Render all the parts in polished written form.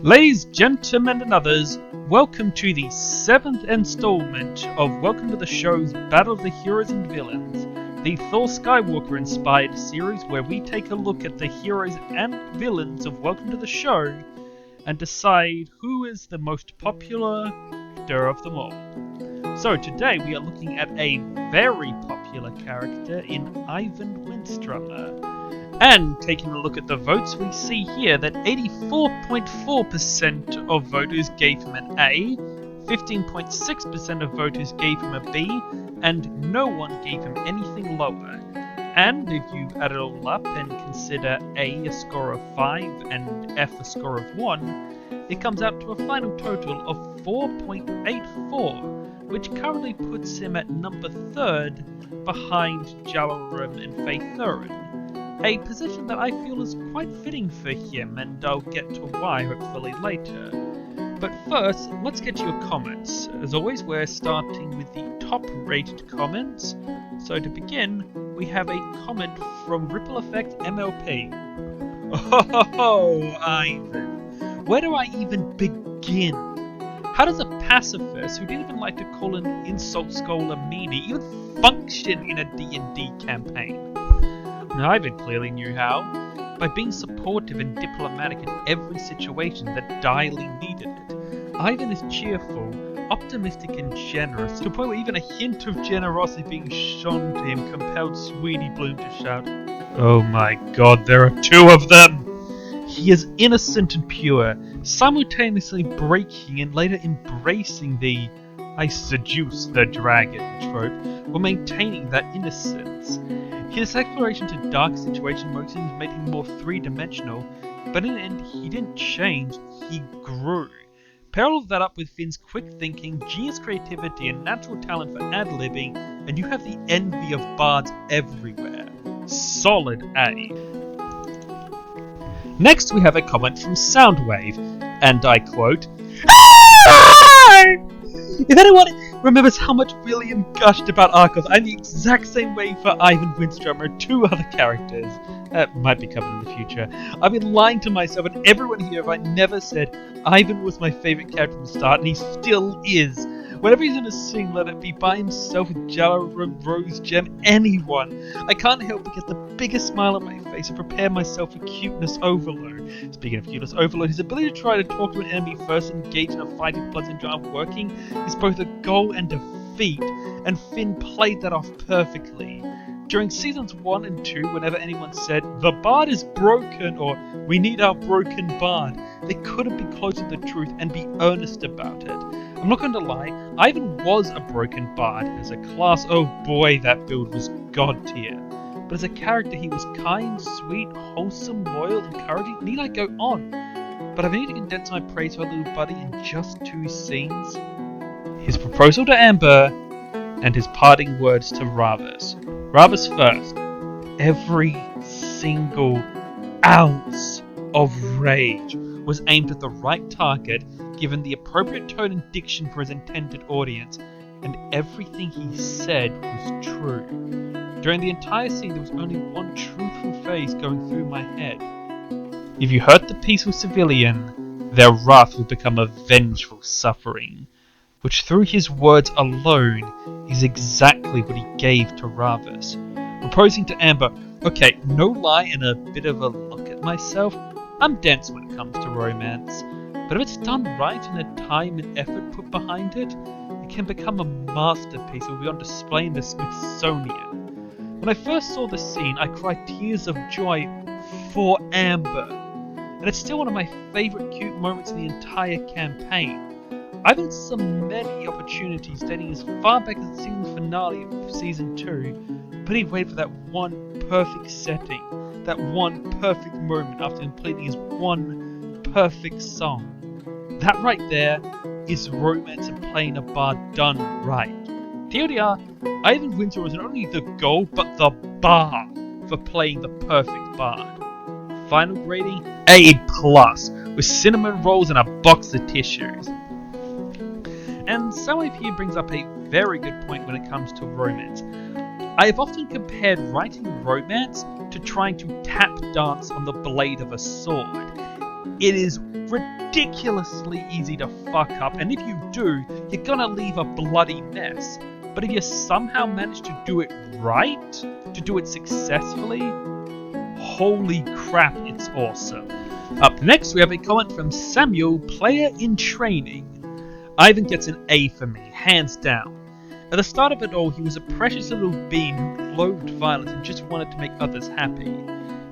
Ladies, gentlemen, and others, welcome to the 7th installment of Welcome to the Show's Battle of the Heroes and Villains, the Thor Skywalker inspired series where we take a look at the heroes and villains of Welcome to the Show and decide who is the most popular character of them all. So today we are looking at a very popular character in Ivan Windstrummer. And taking a look at the votes, we see here that 84.4% of voters gave him an A, 15.6% of voters gave him a B, and no one gave him anything lower. And if you add it all up and consider A a score of 5 and F a score of 1, it comes out to a final total of 4.84, which currently puts him at number 3rd behind Jalarum and Faye Thurin. A position that I feel is quite fitting for him, and I'll get to why hopefully later. But first, let's get to your comments. As always, we're starting with the top rated comments. So to begin, we have a comment from Ripple Effect MLP. Oh, Ivan, where do I even begin? How does a pacifist who didn't even like to call an insult skull a meanie even function in a D&D campaign? Now, Ivan clearly knew how, by being supportive and diplomatic in every situation that direly needed it. Ivan is cheerful, optimistic and generous, to a point where even a hint of generosity being shown to him compelled Sweetie Bloom to shout, "Oh my god, there are 2 of them!" He is innocent and pure, simultaneously breaking and later embracing the "I seduce the dragon" trope, while maintaining that innocence. His exploration to dark situation motions made him more three-dimensional, but in the end he didn't change, he grew. Pair all of that up with Finn's quick thinking, genius creativity and natural talent for ad-libbing, and you have the envy of bards everywhere. Solid A. Next we have a comment from Soundwave, and I quote, "If anyone remembers how much William gushed about Arcos, I'm the exact same way for Ivan Windstrummer and 2 other characters. That might be covered in the future. I've been lying to myself and everyone here if I never said Ivan was my favourite character from the start, and he still is. Whenever he's in a scene, let it be by himself with Jalarum, Rose, Gem, anyone. I can't help but get the biggest smile on my face and prepare myself for cuteness overload." Speaking of cuteness overload, his ability to try to talk to an enemy first and engage in a fight if Bloods and Drive working is both a goal and a feat, and Finn played that off perfectly. During seasons 1 and 2, whenever anyone said, "The bard is broken," or "We need our broken bard," they couldn't be closer to the truth and be earnest about it. I'm not going to lie, Ivan was a broken bard. As a class, oh boy, that build was god tier. But as a character, he was kind, sweet, wholesome, loyal, encouraging. Need I go on? But I need to condense my praise for our little buddy in just 2 scenes. His proposal to Amber, and his parting words to Ravus. Ravus first. Every single ounce of rage was aimed at the right target, given the appropriate tone and diction for his intended audience, and everything he said was true. During the entire scene, there was only one truthful phrase going through my head. If you hurt the peaceful civilian, their wrath will become a vengeful suffering. Which through his words alone is exactly what he gave to Ravus. Proposing to Amber, okay, no lie and a bit of a look at myself, I'm dense when it comes to romance. But if it's done right and the time and effort put behind it, it can become a masterpiece that will be on display in the Smithsonian. When I first saw the scene, I cried tears of joy for Amber, and it's still one of my favourite cute moments in the entire campaign. I've had so many opportunities dating as far back as the season finale of Season 2, but he waited for that one perfect setting, that one perfect moment after completing his one perfect song. That right there is romance and playing a bard done right. TLDR, Ivan Windsor was not only the goal, but the bar for playing the perfect bard. Final grading, A+, with cinnamon rolls and a box of tissues. And Soundwave here brings up a very good point when it comes to romance. I have often compared writing romance to trying to tap dance on the blade of a sword. It is ridiculous ridiculously easy to fuck up, and if you do, you're gonna leave a bloody mess. But if you somehow manage to do it right, to do it successfully, holy crap, it's awesome. Up next, we have a comment from Samuel, player in training. Ivan gets an A for me, hands down. At the start of it all, he was a precious little being who loathed violence and just wanted to make others happy.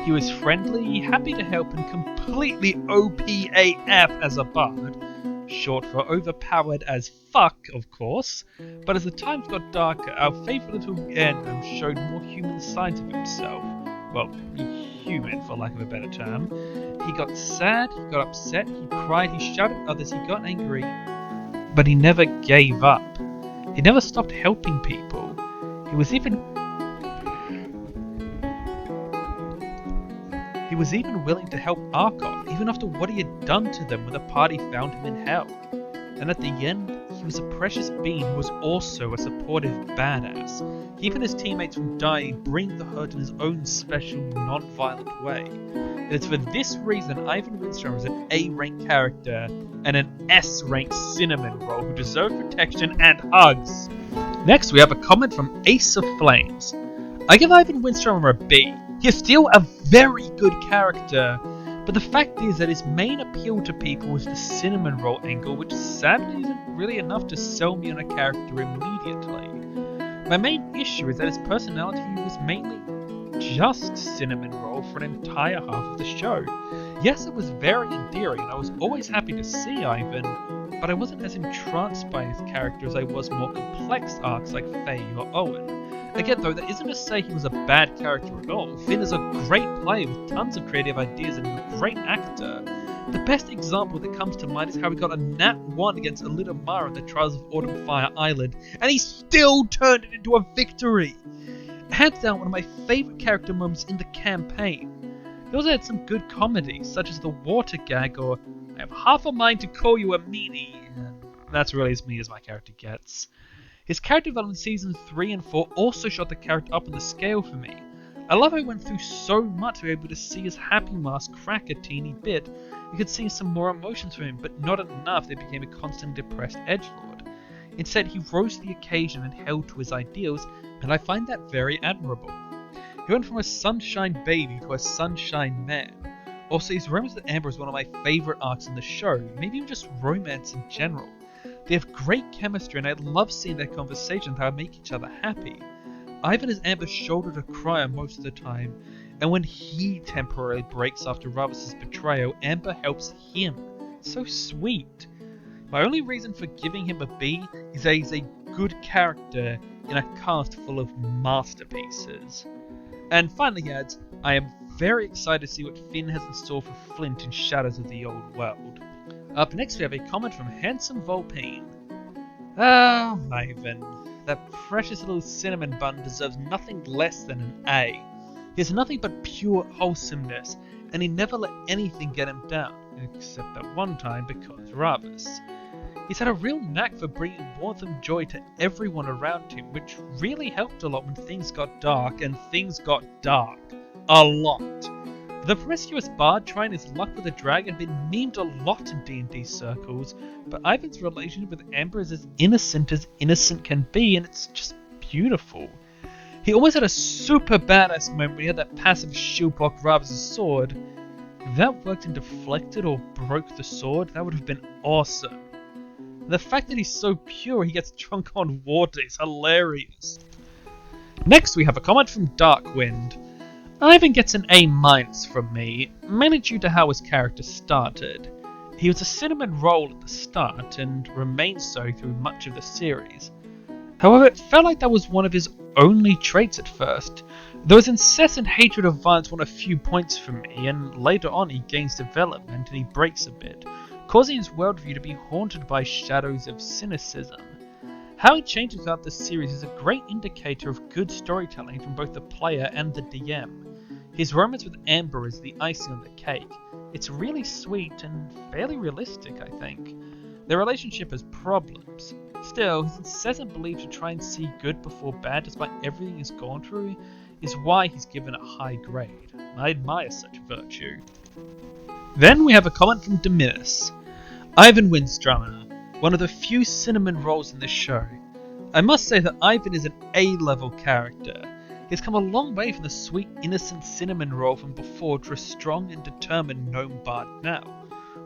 He was friendly, happy to help, and completely OPAF as a bard. Short for overpowered as fuck, of course. But as the times got darker, our favourite little Gandalf showed more human sides of himself. Well, human, for lack of a better term. He got sad, he got upset, he cried, he shouted at others, he got angry. But he never gave up. He never stopped helping people. He was even willing to help Arkov, even after what he had done to them when the party found him in hell. And at the end, he was a precious being who was also a supportive badass, keeping his teammates from dying, bringing the hurt in his own special, non-violent way. And it's for this reason Ivan Windstrom is an A-rank character and an S-rank cinnamon roll who deserve protection and hugs. Next, we have a comment from Ace of Flames. I give Ivan Windstrom a B. He's still a very good character, but the fact is that his main appeal to people is the cinnamon roll angle, which sadly isn't really enough to sell me on a character immediately. My main issue is that his personality was mainly just cinnamon roll for an entire half of the show. Yes, it was very endearing, and I was always happy to see Ivan, but I wasn't as entranced by his character as I was more complex arcs like Faye or Owen. Again though, that isn't to say he was a bad character at all. Finn is a great player with tons of creative ideas and a great actor. The best example that comes to mind is how he got a nat 1 against Alida Mara in the Trials of Autumn Fire Island, and he still turned it into a victory! Hands down, one of my favourite character moments in the campaign. He also had some good comedy, such as the water gag or I have half a mind to call you a meanie. That's really as mean as my character gets. His character development in seasons 3 and 4 also shot the character up on the scale for me. I love how he went through so much to be able to see his happy mask crack a teeny bit. You could see some more emotions from him, but not enough that he became a constant depressed edgelord. Instead, he rose to the occasion and held to his ideals, and I find that very admirable. He went from a sunshine baby to a sunshine man. Also, his romance with Amber is one of my favourite arcs in the show, maybe even just romance in general. They have great chemistry, and I love seeing their conversations, how they make each other happy. Ivan is Amber's shoulder to cry on most of the time, and when he temporarily breaks after Ravus' betrayal, Amber helps him. So sweet. My only reason for giving him a B is that he's a good character in a cast full of masterpieces. And finally he adds, I am very excited to see what Finn has in store for Flint in Shadows of the Old World. Up next we have a comment from Handsome Volpine. Ah, Ivan. That precious little cinnamon bun deserves nothing less than an A. He has nothing but pure wholesomeness, and he never let anything get him down, except that one time because Ravus. He's had a real knack for bringing warmth and joy to everyone around him, which really helped a lot when things got dark, and things got dark. A lot. The promiscuous bard trying his luck with a dragon had been memed a lot in D&D circles, but Ivan's relationship with Amber is as innocent can be, and it's just beautiful. He almost had a super badass moment when he had that passive shield block Ravus' sword. If that worked and deflected or broke the sword, that would have been awesome. The fact that he's so pure he gets drunk on water is hilarious. Next we have a comment from Darkwind. Ivan gets an A- from me, mainly due to how his character started. He was a cinnamon roll at the start, and remained so through much of the series. However, it felt like that was one of his only traits at first. Though his incessant hatred of violence won a few points for me, and later on he gains development and he breaks a bit, causing his worldview to be haunted by shadows of cynicism. How he changes throughout the series is a great indicator of good storytelling from both the player and the DM. His romance with Amber is the icing on the cake. It's really sweet and fairly realistic, I think. Their relationship has problems. Still, his incessant belief to try and see good before bad despite everything he's gone through is why he's given a high grade. I admire such virtue. Then we have a comment from Dominus. Ivan Windstrummer, one of the few cinnamon roles in this show. I must say that Ivan is an A-level character. He's come a long way from the sweet, innocent cinnamon roll from before to a strong and determined gnome bard now.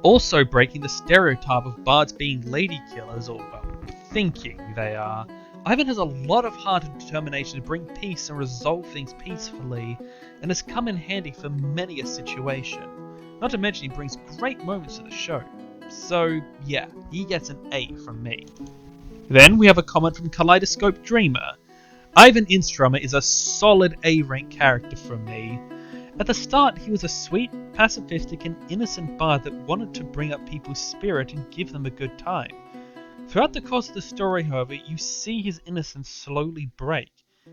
Also breaking the stereotype of bards being lady killers, or well, thinking they are. Ivan has a lot of heart and determination to bring peace and resolve things peacefully, and has come in handy for many a situation. Not to mention he brings great moments to the show. So yeah, he gets an A from me. Then we have a comment from Kaleidoscope Dreamer. Ivan Windstrummer is a solid A-rank character from me. At the start, he was a sweet, pacifistic and innocent bard that wanted to bring up people's spirit and give them a good time. Throughout the course of the story, however, you see his innocence slowly break.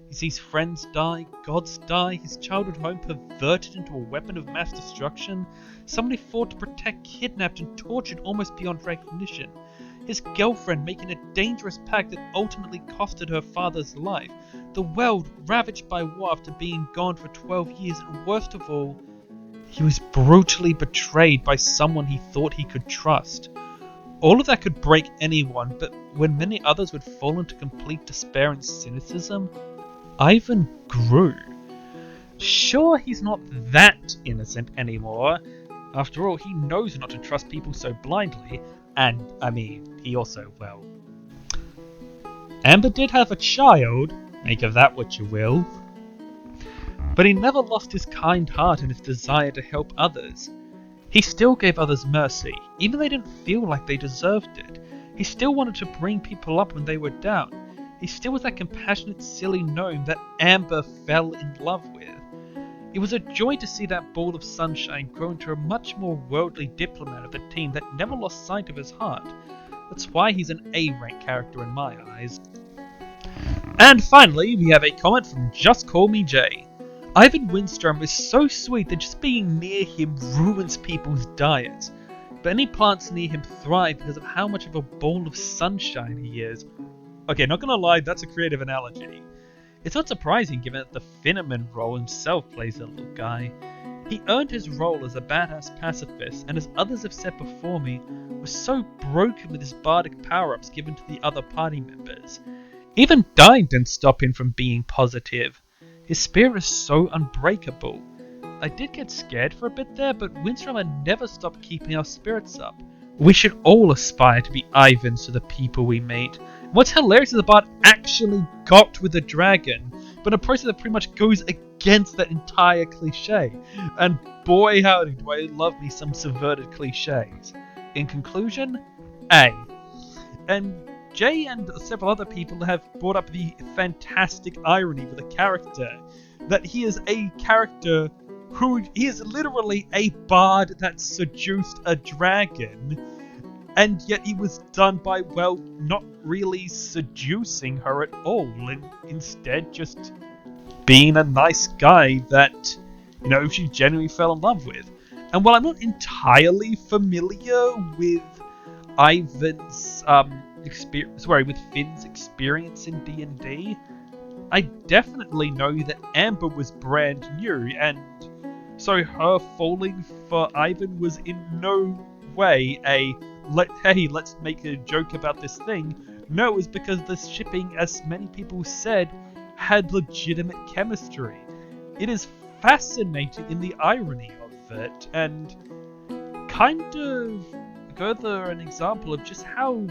He sees friends die, gods die, his childhood home perverted into a weapon of mass destruction, somebody fought to protect kidnapped and tortured almost beyond recognition, his girlfriend making a dangerous pact that ultimately costed her father's life, the world ravaged by war after being gone for 12 years, and worst of all, he was brutally betrayed by someone he thought he could trust. All of that could break anyone, but when many others would fall into complete despair and cynicism, Ivan grew. Sure, he's not that innocent anymore. After all, he knows not to trust people so blindly, and, I mean, he also, well... Amber did have a child, make of that what you will. But he never lost his kind heart and his desire to help others. He still gave others mercy, even though they didn't feel like they deserved it. He still wanted to bring people up when they were down. He still was that compassionate, silly gnome that Amber fell in love with. It was a joy to see that ball of sunshine grow into a much more worldly diplomat of the team that never lost sight of his heart. That's why he's an A-rank character in my eyes. And finally, we have a comment from Just Call Me Jay. Ivan Windstrummer is so sweet that just being near him ruins people's diets. But any plants near him thrive because of how much of a ball of sunshine he is. Okay, not gonna lie, that's a creative analogy. It's not surprising given that the Finneman role himself plays a little guy. He earned his role as a badass pacifist, and as others have said before me, was so broken with his bardic power-ups given to the other party members. Even dying didn't stop him from being positive. His spirit is so unbreakable. I did get scared for a bit there, but Windstrummer never stopped keeping our spirits up. We should all aspire to be Ivans to the people we meet. What's hilarious is the bard actually got with the dragon, but in a process that pretty much goes against that entire cliche. And boy howdy do I love me some subverted cliches. In conclusion, A. And Jay and several other people have brought up the fantastic irony with the character, that he is a character who he is literally a bard that seduced a dragon, and yet he was done by, well, not really seducing her at all, and instead just being a nice guy that, you know, she genuinely fell in love with. And while I'm not entirely familiar with Ivan's with Finn's experience in D&D, I definitely know that Amber was brand new, and so her falling for Ivan was in no way a hey, let's make a joke about this thing. No, it was because the shipping, as many people said, had legitimate chemistry. It is fascinating in the irony of it, and kind of further an example of just how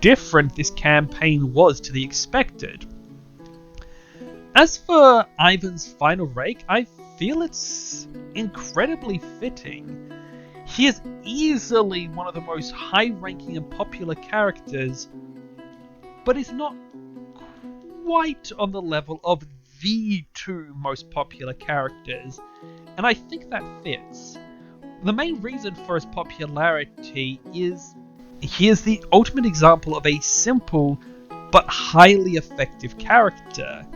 different this campaign was to the expected. As for Ivan's final rake, I feel it's incredibly fitting. He is easily one of the most high-ranking and popular characters, but is not quite on the level of the two most popular characters, and I think that fits. The main reason for his popularity is he is the ultimate example of a simple but highly effective character.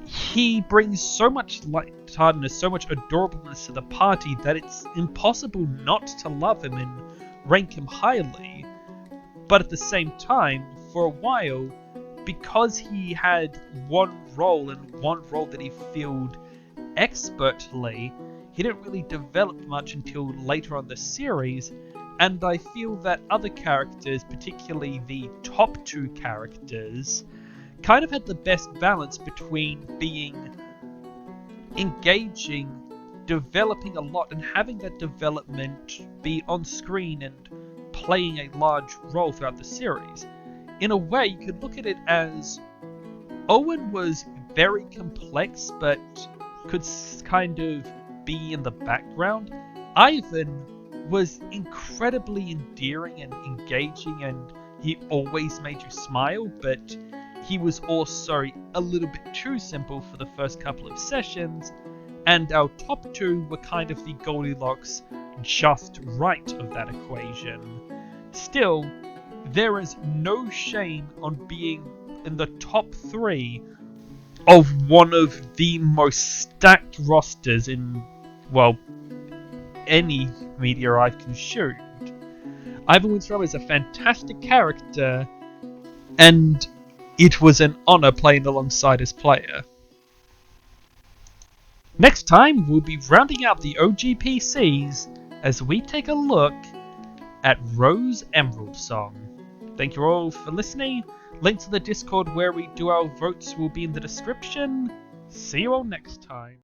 He brings so much lightheartedness, so much adorableness to the party that it's impossible not to love him and rank him highly. But at the same time, for a while, because he had one role and one role that he filled expertly, he didn't really develop much until later on the series, And I feel that other characters, particularly the top two characters, kind of had the best balance between being engaging, developing a lot, and having that development be on screen and playing a large role throughout the series. In a way, you could look at it as Owen was very complex, but could kind of be in the background. Ivan was incredibly endearing and engaging, and he always made you smile, but he was also a little bit too simple for the first couple of sessions, and our top two were kind of the Goldilocks just right of that equation. Still, there is no shame on being in the top three of one of the most stacked rosters in, well, any media I've consumed. Ivan Windstrom is a fantastic character, and it was an honor playing alongside his player. Next time, we'll be rounding out the OGPCs as we take a look at Rose Emerald Song. Thank you all for listening. Link to the Discord where we do our votes will be in the description. See you all next time.